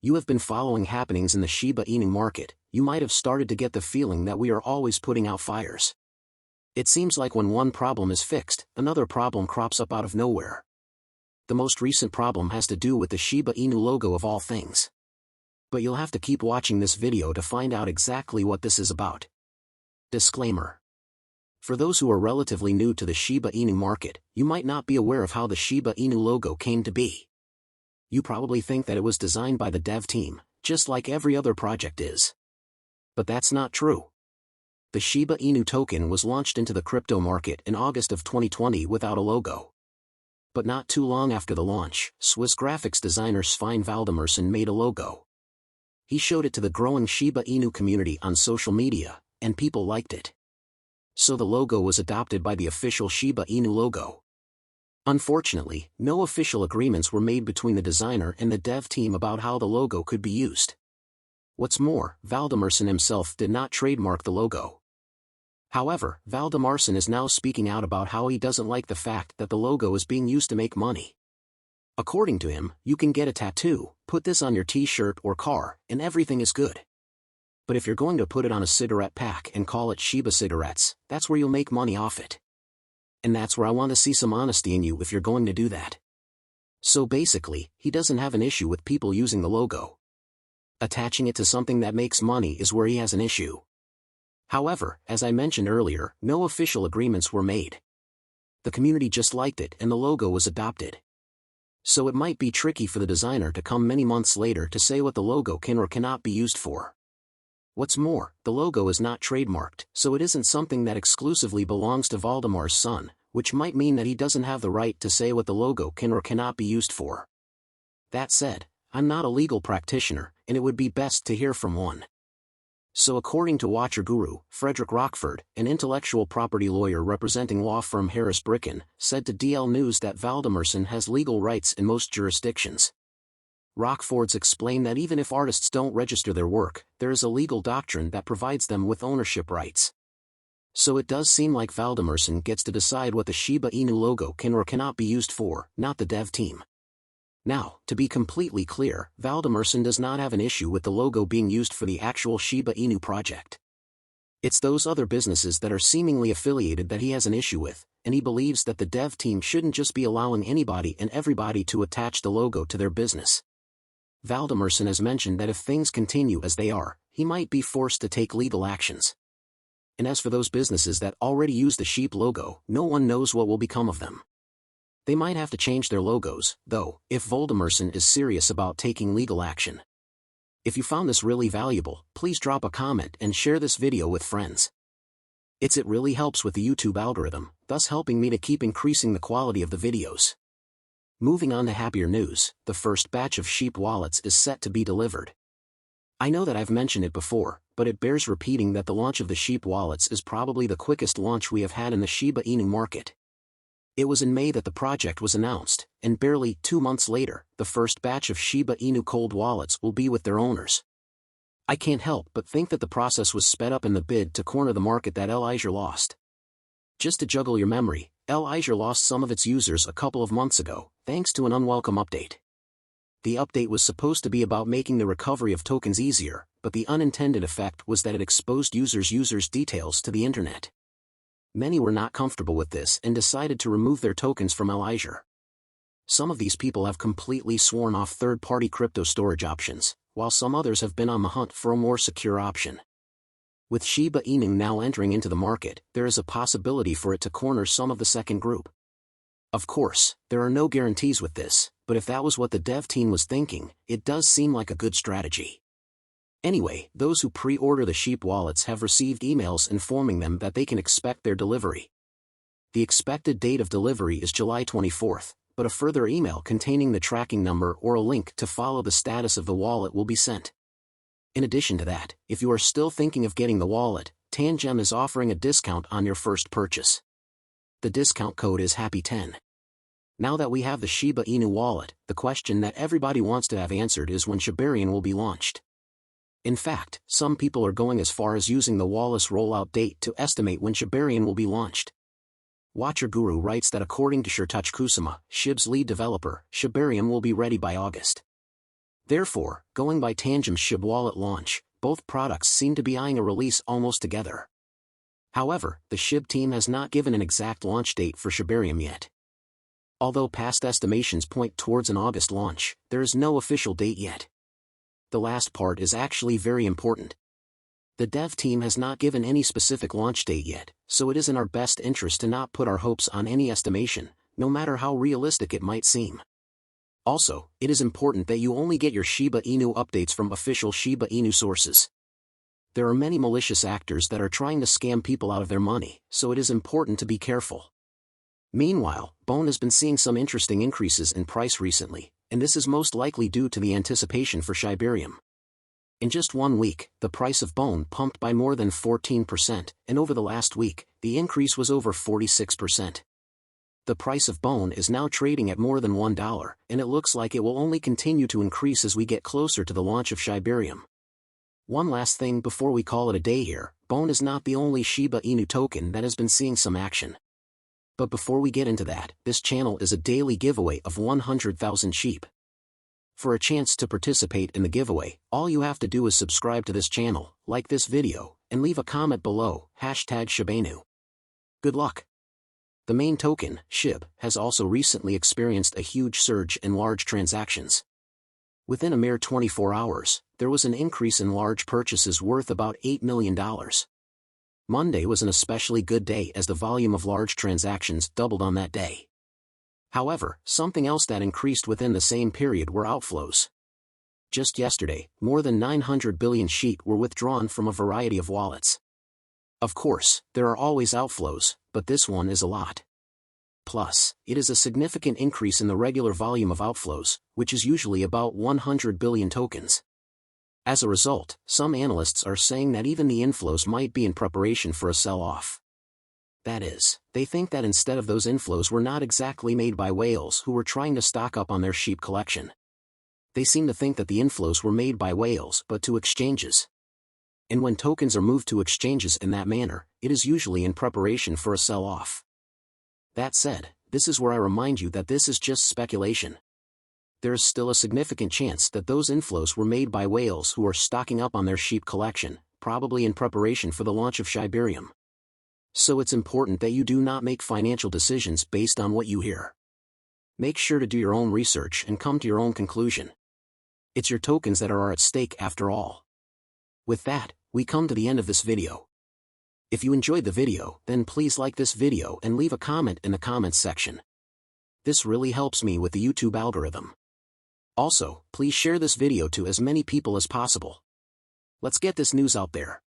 You have been following happenings in the Shiba Inu market. You might have started to get the feeling that we are always putting out fires. It seems like when one problem is fixed, another problem crops up out of nowhere. The most recent problem has to do with the Shiba Inu logo of all things. But you'll have to keep watching this video to find out exactly what this is about. Disclaimer. For those who are relatively new to the Shiba Inu market, you might not be aware of how the Shiba Inu logo came to be. You probably think that it was designed by the dev team, just like every other project is. But that's not true. The Shiba Inu token was launched into the crypto market in August of 2020 without a logo. But not too long after the launch, Swiss graphics designer Svein Valdimarsson made a logo. He showed it to the growing Shiba Inu community on social media, and people liked it. So the logo was adopted by the official Shiba Inu logo. Unfortunately, no official agreements were made between the designer and the dev team about how the logo could be used. What's more, Valdimarsson himself did not trademark the logo. However, Valdimarsson is now speaking out about how he doesn't like the fact that the logo is being used to make money. According to him, you can get a tattoo, put this on your t-shirt or car, and everything is good. But if you're going to put it on a cigarette pack and call it Shiba cigarettes, that's where you'll make money off it. And that's where I want to see some honesty in you if you're going to do that. So basically, he doesn't have an issue with people using the logo. Attaching it to something that makes money is where he has an issue. However, as I mentioned earlier, no official agreements were made. The community just liked it and the logo was adopted. So it might be tricky for the designer to come many months later to say what the logo can or cannot be used for. What's more, the logo is not trademarked, so it isn't something that exclusively belongs to Valdimar's son, which might mean that he doesn't have the right to say what the logo can or cannot be used for. That said, I'm not a legal practitioner, and it would be best to hear from one. So according to Watcher Guru, Frederick Rockford, an intellectual property lawyer representing law firm Harris Bricken, said to DL News that Valdimarsson has legal rights in most jurisdictions. Rockfords explained that even if artists don't register their work, there is a legal doctrine that provides them with ownership rights. So it does seem like Valdimarsson gets to decide what the Shiba Inu logo can or cannot be used for, not the dev team. Now, to be completely clear, Valdimarsson does not have an issue with the logo being used for the actual Shiba Inu project. It's those other businesses that are seemingly affiliated that he has an issue with, and he believes that the dev team shouldn't just be allowing anybody and everybody to attach the logo to their business. Valdimarsson has mentioned that if things continue as they are, he might be forced to take legal actions. And as for those businesses that already use the sheep logo, no one knows what will become of them. They might have to change their logos, though, if Valdimarsson is serious about taking legal action. If you found this really valuable, please drop a comment and share this video with friends. It really helps with the YouTube algorithm, thus helping me to keep increasing the quality of the videos. Moving on to happier news, the first batch of Sheep wallets is set to be delivered. I know that I've mentioned it before, but it bears repeating that the launch of the Sheep wallets is probably the quickest launch we have had in the Shiba Inu market. It was in May that the project was announced, and barely 2 months later, the first batch of Shiba Inu cold wallets will be with their owners. I can't help but think that the process was sped up in the bid to corner the market that Elijah lost. Just to juggle your memory, Elijah lost some of its users a couple of months ago, thanks to an unwelcome update. The update was supposed to be about making the recovery of tokens easier, but the unintended effect was that it exposed users' details to the internet. Many were not comfortable with this and decided to remove their tokens from Elijah. Some of these people have completely sworn off third-party crypto storage options, while some others have been on the hunt for a more secure option. With Shiba Inu now entering into the market, there is a possibility for it to corner some of the second group. Of course, there are no guarantees with this, but if that was what the dev team was thinking, it does seem like a good strategy. Anyway, those who pre-order the Sheep wallets have received emails informing them that they can expect their delivery. The expected date of delivery is July 24th, but a further email containing the tracking number or a link to follow the status of the wallet will be sent. In addition to that, if you are still thinking of getting the wallet, Tangem is offering a discount on your first purchase. The discount code is HAPPY10. Now that we have the Shiba Inu wallet, the question that everybody wants to have answered is when Shibarium will be launched. In fact, some people are going as far as using the Wallace rollout date to estimate when Shibarium will be launched. Watcher Guru writes that according to Shirtouch Kusama, Shib's lead developer, Shibarium will be ready by August. Therefore, going by Tangent's Shib wallet launch, both products seem to be eyeing a release almost together. However, the Shib team has not given an exact launch date for Shibarium yet. Although past estimations point towards an August launch, there is no official date yet. The last part is actually very important. The dev team has not given any specific launch date yet, so it is in our best interest to not put our hopes on any estimation, no matter how realistic it might seem. Also, it is important that you only get your Shiba Inu updates from official Shiba Inu sources. There are many malicious actors that are trying to scam people out of their money, so it is important to be careful. Meanwhile, BONE has been seeing some interesting increases in price recently, and this is most likely due to the anticipation for Shibarium. In just 1 week, the price of BONE pumped by more than 14%, and over the last week, the increase was over 46%. The price of BONE is now trading at more than $1, and it looks like it will only continue to increase as we get closer to the launch of Shibarium. One last thing before we call it a day here, BONE is not the only Shiba Inu token that has been seeing some action. But before we get into that, this channel is a daily giveaway of 100,000 sheep. For a chance to participate in the giveaway, all you have to do is subscribe to this channel, like this video, and leave a comment below, #shibainu. Good luck! The main token, Shib, has also recently experienced a huge surge in large transactions. Within a mere 24 hours, there was an increase in large purchases worth about $8 million. Monday was an especially good day as the volume of large transactions doubled on that day. However, something else that increased within the same period were outflows. Just yesterday, more than 900 billion sheep were withdrawn from a variety of wallets. Of course, there are always outflows, but this one is a lot. Plus, it is a significant increase in the regular volume of outflows, which is usually about 100 billion tokens. As a result, some analysts are saying that even the inflows might be in preparation for a sell-off. That is, they think that instead of those inflows were not exactly made by whales who were trying to stock up on their sheep collection. They seem to think that the inflows were made by whales but to exchanges. And when tokens are moved to exchanges in that manner, it is usually in preparation for a sell-off. That said, this is where I remind you that this is just speculation. There is still a significant chance that those inflows were made by whales who are stocking up on their sheep collection, probably in preparation for the launch of Shibarium. So it's important that you do not make financial decisions based on what you hear. Make sure to do your own research and come to your own conclusion. It's your tokens that are at stake after all. With that, we come to the end of this video. If you enjoyed the video, then please like this video and leave a comment in the comments section. This really helps me with the YouTube algorithm. Also, please share this video to as many people as possible. Let's get this news out there.